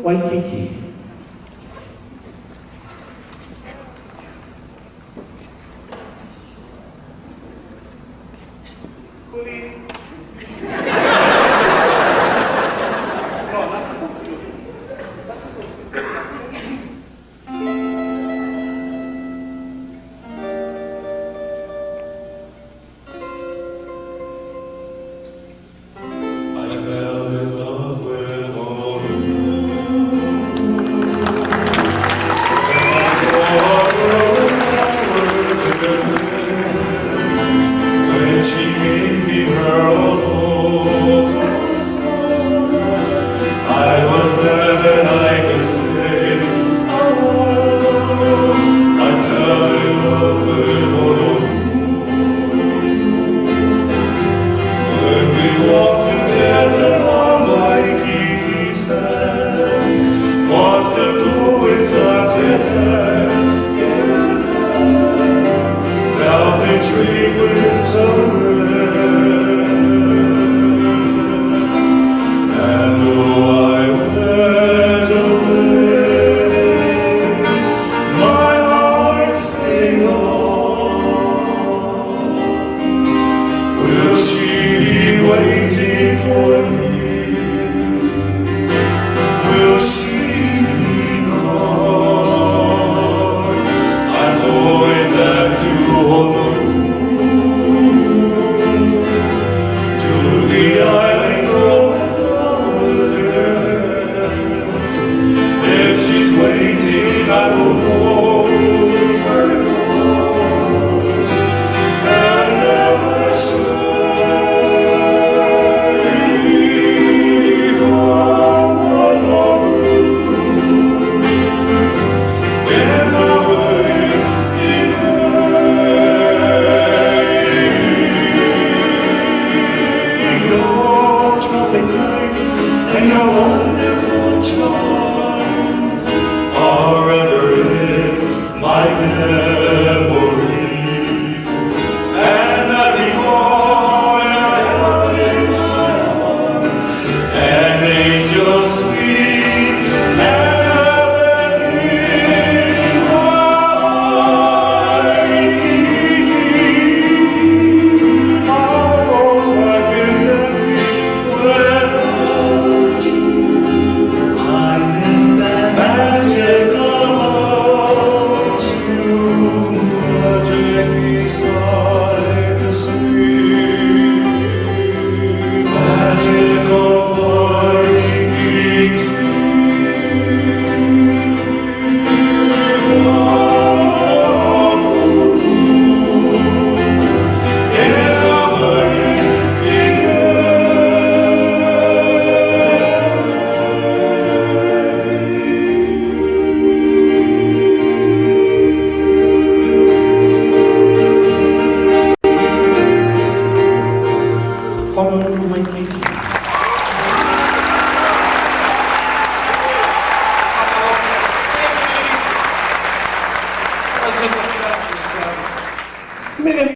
Waikiki. She gave me her own song. I was there that I could stay a while. I fell in love with Honolulu. When we walked together on Waikiki sand, watched the glowing sunset felt the tree with some rest. And though I went away, my heart stayed on. Will she be waiting for me? Will she be gone? I'm going back to Honolulu, to the island of flowers in her hair. If she's waiting, I will hold her close and never stray from Honolulu. In my way, tropic nights and your wonderful charm are ever in my memories, and I recall and I held in my heart an angel sweet and heavenly Waikiki. My own life is empty without you. I miss that magic about you, magic beside the sea, magic of Waikiki. Honolulu, Waikiki. That was just a